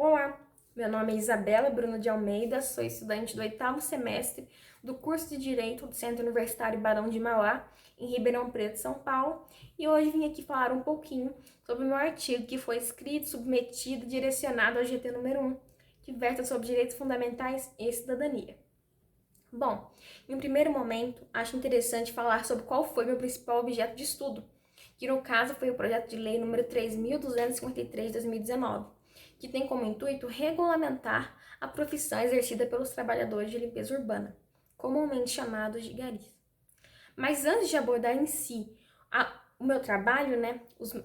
Olá, meu nome é Isabela Bruno de Almeida, sou estudante do 8º semestre do curso de Direito do Centro Universitário Barão de Mauá, em Ribeirão Preto, São Paulo, e hoje vim aqui falar um pouquinho sobre o meu artigo que foi escrito, submetido e direcionado ao GT número 1, que versa sobre direitos fundamentais e cidadania. Bom, em um primeiro momento, acho interessante falar sobre qual foi meu principal objeto de estudo, que no caso foi o projeto de lei número 3.253 de 2019, que tem como intuito regulamentar a profissão exercida pelos trabalhadores de limpeza urbana, comumente chamados de garis. Mas antes de abordar em si o meu trabalho,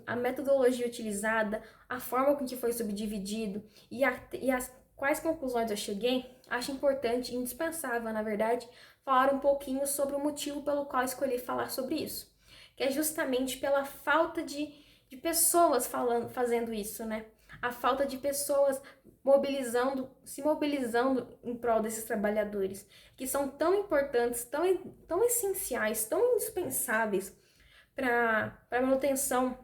a metodologia utilizada, a forma com que foi subdividido e as quais conclusões eu cheguei, acho importante e indispensável, na verdade, falar um pouquinho sobre o motivo pelo qual escolhi falar sobre isso, que é justamente pela falta de pessoas fazendo isso, né? A falta de pessoas se mobilizando em prol desses trabalhadores, que são tão importantes, tão essenciais, tão indispensáveis para a manutenção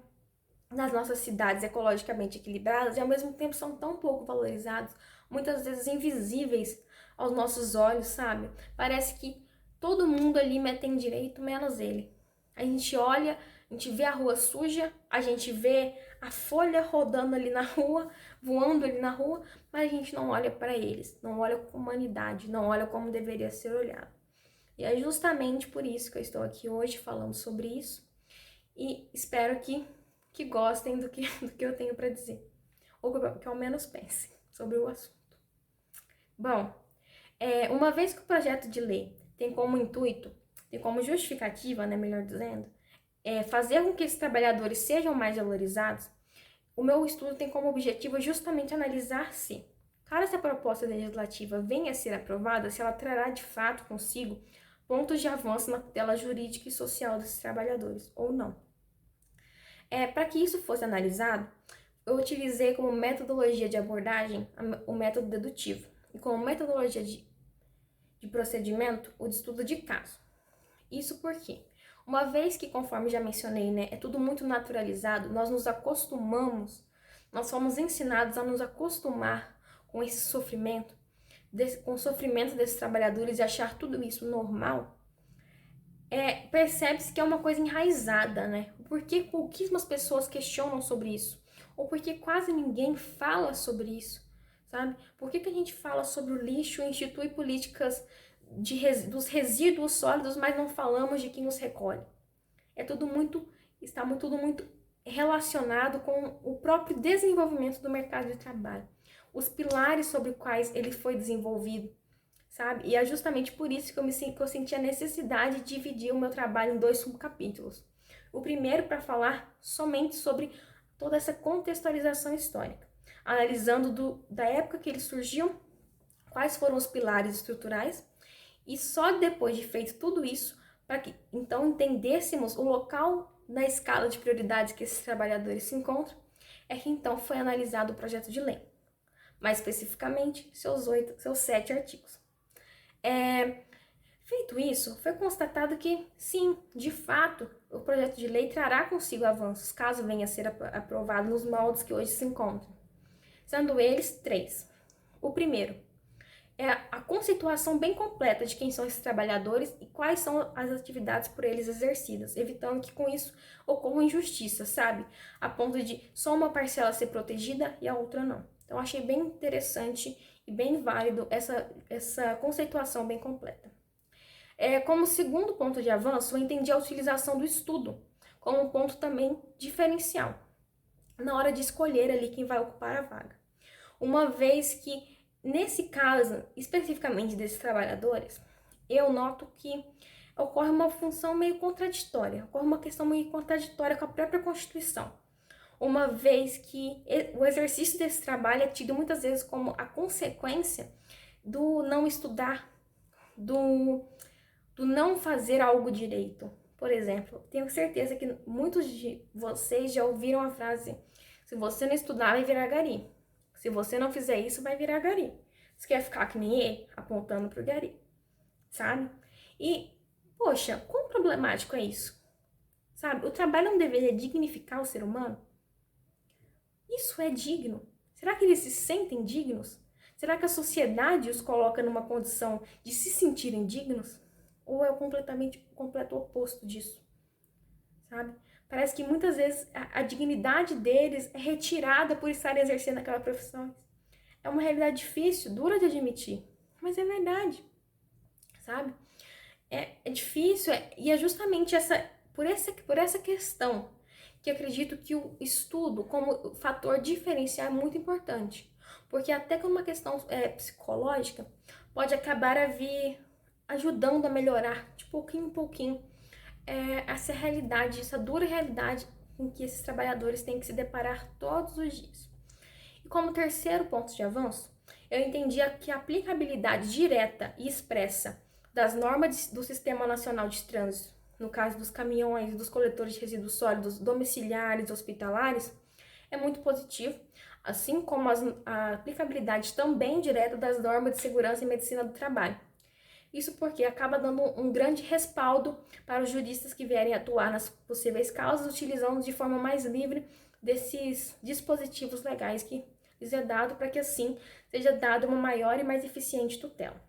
das nossas cidades ecologicamente equilibradas e ao mesmo tempo são tão pouco valorizados, muitas vezes invisíveis aos nossos olhos, sabe? Parece que todo mundo ali tem direito, menos ele. A gente olha, a gente vê a rua suja, a gente vê a folha rodando ali na rua, voando ali na rua, mas a gente não olha para eles, não olha com humanidade, não olha como deveria ser olhado. E é justamente por isso que eu estou aqui hoje falando sobre isso e espero que gostem do que eu tenho para dizer, ou que ao menos pensem sobre o assunto. Bom, uma vez que o projeto de lei tem como intuito, tem como justificativa, melhor dizendo, fazer com que esses trabalhadores sejam mais valorizados, o meu estudo tem como objetivo justamente analisar se, caso essa proposta legislativa venha a ser aprovada, se ela trará de fato consigo pontos de avanço na tutela jurídica e social desses trabalhadores, ou não. Para que isso fosse analisado, eu utilizei como metodologia de abordagem o método dedutivo e como metodologia de procedimento o de estudo de caso. Isso porque, uma vez que, conforme já mencionei, é tudo muito naturalizado, nós fomos ensinados a nos acostumar com esse sofrimento, com o sofrimento desses trabalhadores e achar tudo isso normal, percebe-se que é uma coisa enraizada, Por que pouquíssimas pessoas questionam sobre isso? Ou porque quase ninguém fala sobre isso, sabe? Por que a gente fala sobre o lixo e institui políticas dos resíduos sólidos, mas não falamos de quem os recolhe? Está tudo muito relacionado com o próprio desenvolvimento do mercado de trabalho. Os pilares sobre os quais ele foi desenvolvido, sabe? E é justamente por isso que eu senti a necessidade de dividir o meu trabalho em 2 subcapítulos. O primeiro para falar somente sobre toda essa contextualização histórica, analisando da época que eles surgiam, quais foram os pilares estruturais, e só depois de feito tudo isso, para que então entendêssemos o local na escala de prioridades que esses trabalhadores se encontram, é que então foi analisado o projeto de lei, mais especificamente seus 7 artigos. Feito isso, foi constatado que, sim, de fato, o projeto de lei trará consigo avanços, caso venha a ser aprovado nos moldes que hoje se encontram, sendo eles 3. O primeiro é a conceituação bem completa de quem são esses trabalhadores e quais são as atividades por eles exercidas, evitando que com isso ocorra injustiça, sabe? A ponto de só uma parcela ser protegida e a outra não. Então, achei bem interessante e bem válido essa conceituação bem completa. Como segundo ponto de avanço, eu entendi a utilização do estudo como um ponto também diferencial na hora de escolher ali quem vai ocupar a vaga. Uma vez que, nesse caso, especificamente desses trabalhadores, eu noto que ocorre uma função meio contraditória, ocorre uma questão meio contraditória com a própria Constituição, uma vez que o exercício desse trabalho é tido muitas vezes como a consequência do não estudar, do não fazer algo direito. Por exemplo, tenho certeza que muitos de vocês já ouviram a frase: se você não estudar, vai virar gari. Se você não fizer isso, vai virar gari. Você quer ficar que nem ele, apontando pro gari, sabe? E, poxa, quão problemático é isso? Sabe? O trabalho não deveria dignificar o ser humano? Isso é digno. Será que eles se sentem dignos? Será que a sociedade os coloca numa condição de se sentirem dignos? Ou é o completo oposto disso, sabe? Parece que muitas vezes a dignidade deles é retirada por estarem exercendo aquela profissão. É uma realidade difícil, dura de admitir, mas é verdade, sabe? É difícil, e é justamente por essa questão que eu acredito que o estudo como fator diferencial é muito importante. Porque até com uma questão psicológica, pode acabar a vir ajudando a melhorar, de pouquinho em pouquinho, essa realidade, essa dura realidade em que esses trabalhadores têm que se deparar todos os dias. E como terceiro ponto de avanço, eu entendi que a aplicabilidade direta e expressa das normas do Sistema Nacional de Trânsito, no caso dos caminhões e dos coletores de resíduos sólidos domiciliares e hospitalares, é muito positivo, assim como a aplicabilidade também direta das normas de segurança e medicina do trabalho. Isso porque acaba dando um grande respaldo para os juristas que vierem atuar nas possíveis causas, utilizando de forma mais livre desses dispositivos legais que lhes é dado, para que assim seja dada uma maior e mais eficiente tutela.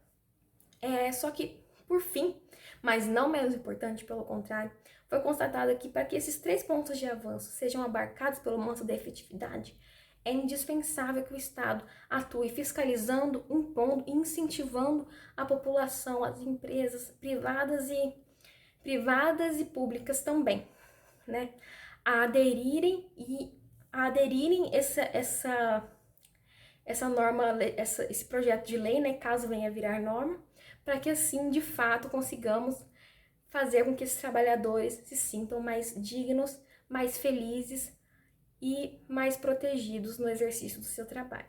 Só que, por fim, mas não menos importante, pelo contrário, foi constatado que para que esses 3 pontos de avanço sejam abarcados pelo manto da efetividade, é indispensável que o Estado atue fiscalizando, impondo e incentivando a população, as empresas privadas e públicas também, né, a aderirem essa norma, esse projeto de lei, né, caso venha a virar norma, para que assim, de fato, consigamos fazer com que esses trabalhadores se sintam mais dignos, mais felizes e mais protegidos no exercício do seu trabalho.